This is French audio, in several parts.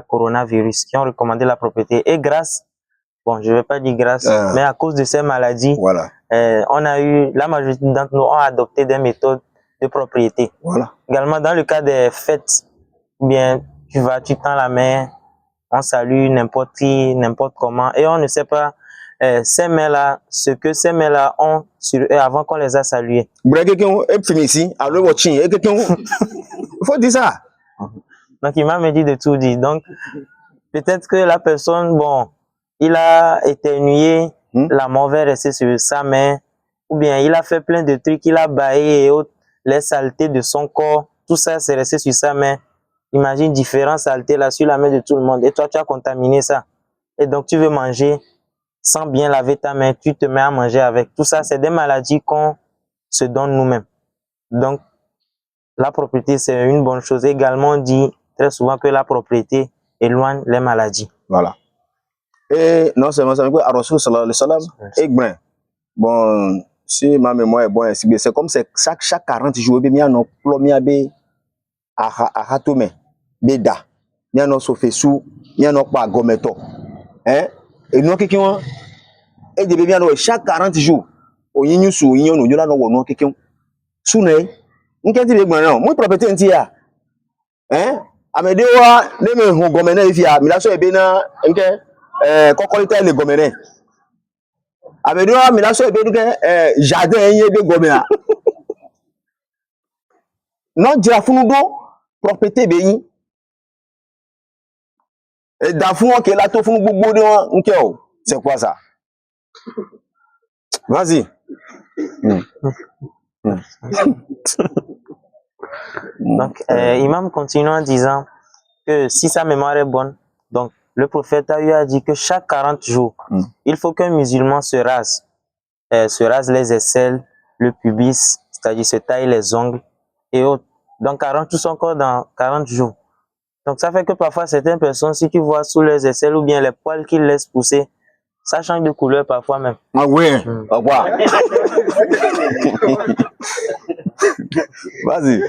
coronavirus qui ont recommandé la propriété. Et grâce, bon, je ne vais pas dire grâce, mais à cause de ces maladies, voilà. On a eu, la majorité d'entre nous ont adopté des méthodes de propriété. Voilà. Également, dans le cas des fêtes, bien, tu tends la main, on salue n'importe qui, n'importe comment, et on ne sait pas ces mains-là, ce que ces mains-là ont sur eux avant qu'on les a salués. Il faut dire ça. Donc, il m'a dit de tout dire. Donc, peut-être que la personne, bon, il a éternué, la mauvaise restée sur sa main, ou bien il a fait plein de trucs, il a baillé et autres, les saletés de son corps, tout ça c'est resté sur sa main. Imagine différentes saletés là sur la main de tout le monde et toi tu as contaminé ça. Et donc tu veux manger sans bien laver ta main, tu te mets à manger avec. Tout ça c'est des maladies qu'on se donne nous-mêmes. Donc la propriété c'est une bonne chose. Également on dit très souvent que la propriété éloigne les maladies. Voilà. Et non seulement ça, mais Ar-Rasoul sallallahu alayhi wa sallam, bon, si ma mémoire est bonne, c'est comme c'est chaque 40 jours, il y a un plombier à Hatome, Beda, il y a un sofesou, il y a un pas gometo. Hein? Et nous, quelqu'un, et des bébés, chaque 40 jours, au yinu sou, yinu, il y a un quelqu'un. Soune, nous, qu'est-ce que tu veux dire? Moi, propriété entière. Hein? Amedewa, les me gomene, il y a, mais là, c'est bien, kokolita le gomene. Amedewa, mais là, c'est bien, jardin, il y a des gomena. Non, dire founou propriété béni. Et d'afou que la to founou bobo de nkeo. C'est quoi ça? Vas-y. Donc, Imam continue en disant que si sa mémoire est bonne, donc le prophète a eu à dire que chaque 40 jours, il faut qu'un musulman se rase les aisselles, le pubis, c'est-à-dire se taille les ongles et autres. Donc 40 tout son corps dans 40 jours. Donc ça fait que parfois certaines personnes, si tu vois sous les aisselles ou bien les poils qu'ils laissent pousser, ça change de couleur parfois même. Ah oui, au revoir. Vas-y.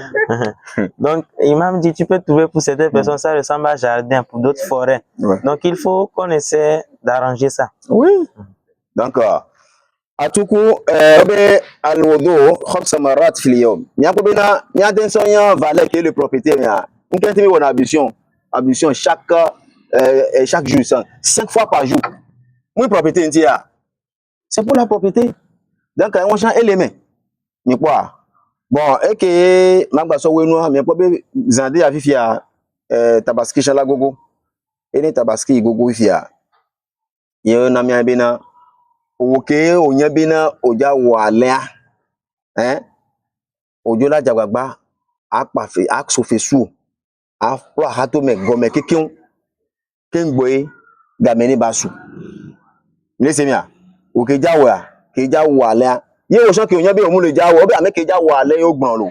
Donc, Imam dit, tu peux trouver pour certaines personnes, ça ressemble à jardin, pour d'autres forêts. Ouais. Donc, il faut qu'on essaie d'arranger ça. Oui. D'accord. Atuku, al-wudu, khamsa marat fil yawm. Nyakobina, nyadenso nya valet qui est le propriétaire. On peut tenir une ablution chaque jour, 5 fois par jour. Moi, propriété entière. C'est pour la propriété. Donc, on change élément. Mais quoi? Bon, et que Magbaso Wenoa, mais pas Zandé a vifia Tabaski Chala Gogo. Et les Tabaski Gogo vifia. Il y a un ami à Bena. Ok, on y a Bena, Oja Walea. Hein? Ojola Jagaba, Akpafe, Aksofesu, Afro Hatome, Gome, Kikion, Kengboy, Gamene Basu. Laissez bien. Ok, Jawa, Keja Walea. Ye o san ke oyan be o mu le jawo be ame ke jawo ale o gbon lo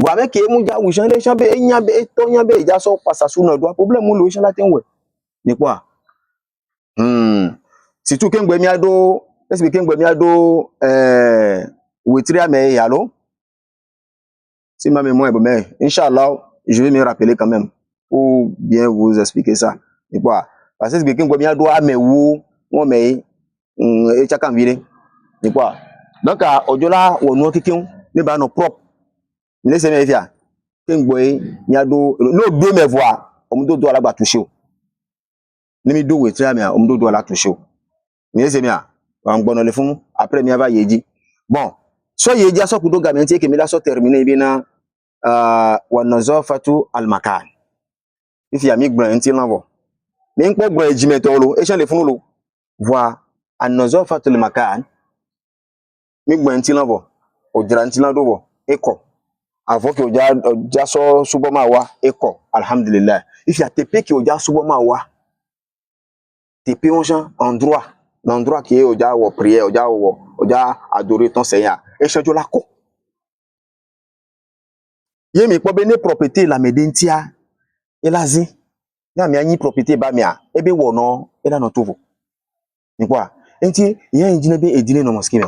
wa me ke mu jawo san le san be eyan be to yan be ja so pasasu na do problem mu lo san la tin we ni kwa si tu ke ngbe mi ado est-ce que ke ngbe mi ado wetri ame ya lo si ma mémoire est bonne inchallah je vais me rappeler quand même pour bien vous expliquer ça ni kwa parce que ke ngbe mi ado ame wu won me e chaka vire ni kwa. Donc, Ojola, on a quelqu'un, ne pas nos propres. Laissez mes filles. Qu'un boy, il y a dos, nos deux me voix, on me doit la toucher. Ne me doit très bien, on me doit la toucher. Mais c'est bien. En bon le fond, après, il y a dit. Bon, soit il y a ça pour deux gamins qui me l'a soit terminé, bien, wanazo fatu al-makan. Il y a mis blanc, un tir l'envoi. Mais un peu blanc, j'y mets tout et j'en les fous l'eau. Voir, wanazo fatu al-makan. Mi gbanti lan bo o diranti lan do bo eko avant que oja so subo ma wa eko alhamdulillah if ya tepe ki oja subo ma wa tepe on jan endroit l'endroit qui est oja wo prière oja adorer ton Seigneur et chanjo la ko ye mi po be ne propriété la medentia elazi na mi anyi propriété ba mi a ebe wo no ela no tovo ni kwa enti ye injine be edile no mosque me.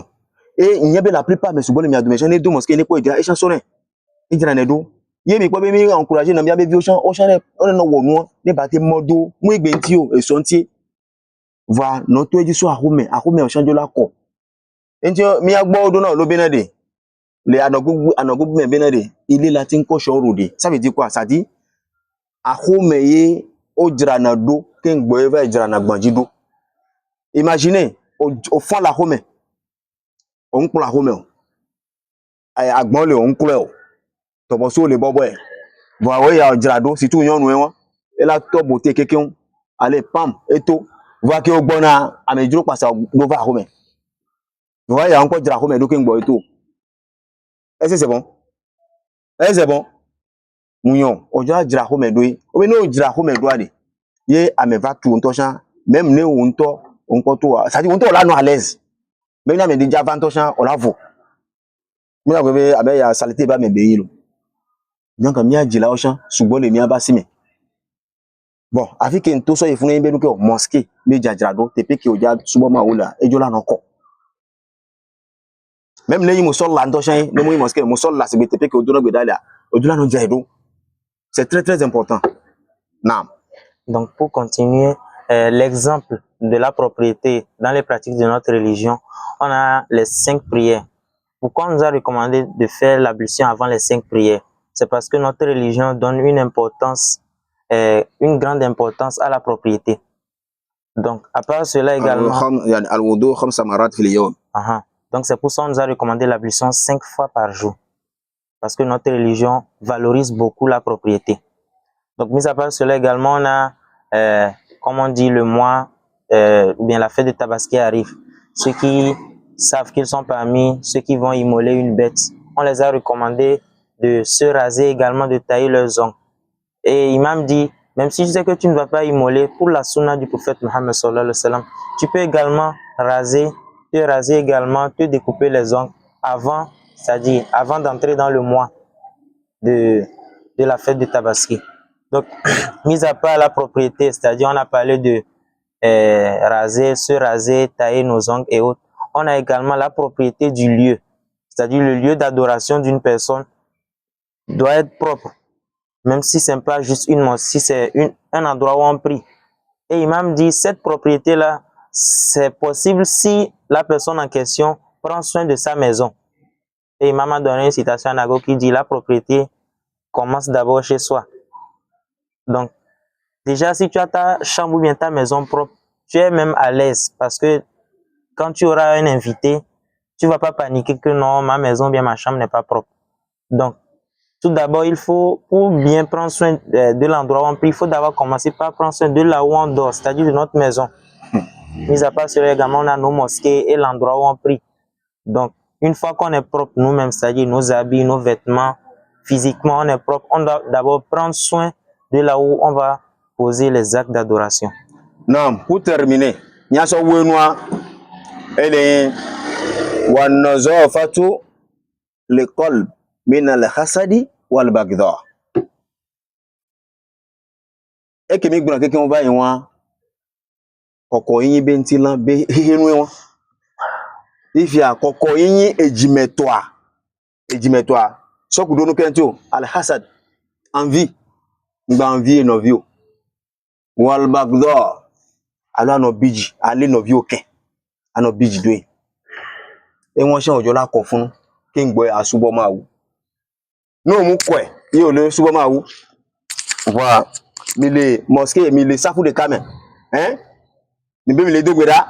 Et il y avait la plupart mais souvent les miadou mais j'en ai deux mosquées n'est pas idéal et chanson il dit nedo Yé mi quoi bien encourager n'a bien bien au champ on est no wonu ne baté modo mu igbenti o esontie va no to eji so ahome o champ de la ko enjo mi agbo odo na lo benade le anogugu me benade ilé la tin ko shoro de ça veut dire quoi ça dit ahome ye o jira na do ken gbo e va jira na gbanjido imaginez au fond la home on ko la home o agbon le on ko le o to bo so le bobo e bon ouais ya jira do si tout yon nu won e la to beauté quelqu'un allez pam et tout va que o gbona amejuro pasa go va home ouais ya encore jira home do ken gbo e tout est-ce que c'est bon est-ce c'est bon muyon o jira home do o be no jira home do ade ye ameva tu onto chan même ne onto onko to ça dit onto la no à l'aise même na me di java onto chan o la vo mi la go be abe ya saleté ba me be yi lo donc mi a jila o chan ṣùgbọ́n le mi a ba si me bon afi ke nto so ye fun be nu ke mosquée me jajira do te pe ke o ja subo ma wo la ejo la no ko même le yi mo so la onto chan ne mo yi mosquée mo so la se be te pe ke o do no gbe dala o do la no ja do c'est très très important. Naam. Donc, pour continuer, l'exemple de la propriété dans les pratiques de notre religion, on a les 5 prières. Pourquoi on nous a recommandé de faire l'ablution avant les 5 prières? C'est parce que notre religion donne une grande importance à la propriété. Donc, à part cela également... Donc, c'est pour ça qu'on nous a recommandé l'ablution 5 fois par jour. Parce que notre religion valorise beaucoup la propriété. Donc, mis à part cela également, on a, comme on dit, le mois, ou bien la fête de Tabaski arrive. Ceux qui savent qu'ils sont parmi ceux qui vont immoler une bête, on les a recommandé de se raser également, de tailler leurs ongles. Et l'imam dit, même si je sais que tu ne vas pas immoler, pour la sunna du prophète Mohammed sallallahu alayhi wa sallam, tu peux également te raser également, te découper les ongles avant, c'est-à-dire avant d'entrer dans le mois de la fête de Tabaski. Donc, mis à part la propriété, c'est-à-dire on a parlé de se raser, tailler nos ongles et autres, on a également la propriété du lieu, c'est-à-dire le lieu d'adoration d'une personne doit être propre, même si ce n'est pas juste une mosquée, si c'est un endroit où on prie. Et l'imam dit, cette propriété-là, c'est possible si la personne en question prend soin de sa maison. Et l'imam a donné une citation à Nago qui dit, la propriété commence d'abord chez soi. Donc, déjà, si tu as ta chambre ou bien ta maison propre, tu es même à l'aise parce que quand tu auras un invité, tu ne vas pas paniquer que non, ma maison ou bien ma chambre n'est pas propre. Donc, tout d'abord, il faut, pour bien prendre soin de l'endroit où on prie, il faut d'abord commencer par prendre soin de là où on dort, c'est-à-dire de notre maison. Mis à part cela également, on a nos mosquées et l'endroit où on prie. Donc, une fois qu'on est propre nous-mêmes, c'est-à-dire nos habits, nos vêtements, physiquement on est propre, on doit d'abord prendre soin de là où on va poser les actes d'adoration. Non, pour terminer, il y a ce wenoa, elle est wanazofatu l'école min al-hasadi wal bagdha. Et que mi gbona keke on va yon koko yin benti lan be henu won. Ifia koko yin ejimetoa. So ku do no kento al-hasad, envie, ngba envie no vio. Wal bagdha ala no biji, ale no vio ken. Ano biji do. E won se ojo la ko fun ki ngbo asubo ma wu. No mu ko e, yi o le subo ma wu. Voilà, mille mosquées, mille safou de kamen, hein? Ni be mille dogweda,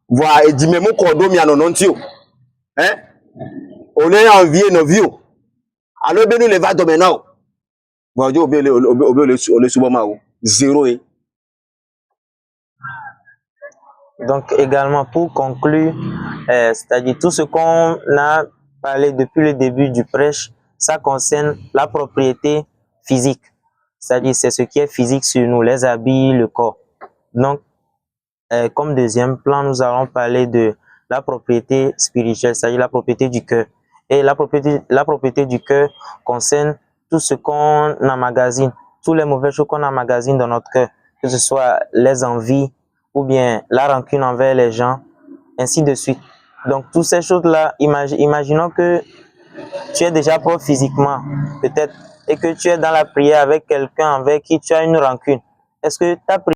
voilà et dit même ko do mi anonon tio, hein? On est envié no vio. Alors be nous le va do maintenant. Bon Dieu obe le subo ma wu. Zéro et. Donc également pour conclure, c'est-à-dire tout ce qu'on a parlé depuis le début du prêche, ça concerne la propriété physique. C'est-à-dire c'est ce qui est physique sur nous, les habits, le corps. Donc, comme deuxième plan, nous allons parler de la propriété spirituelle, c'est-à-dire la propriété du cœur. Et la propriété du cœur concerne tout ce qu'on emmagasine, tous les mauvais choses qu'on emmagasine dans notre cœur, que ce soit les envies ou bien la rancune envers les gens, ainsi de suite. Donc, toutes ces choses-là, imaginons que tu es déjà propre physiquement, peut-être et que tu es dans la prière avec quelqu'un avec qui tu as une rancune, est-ce que ta prière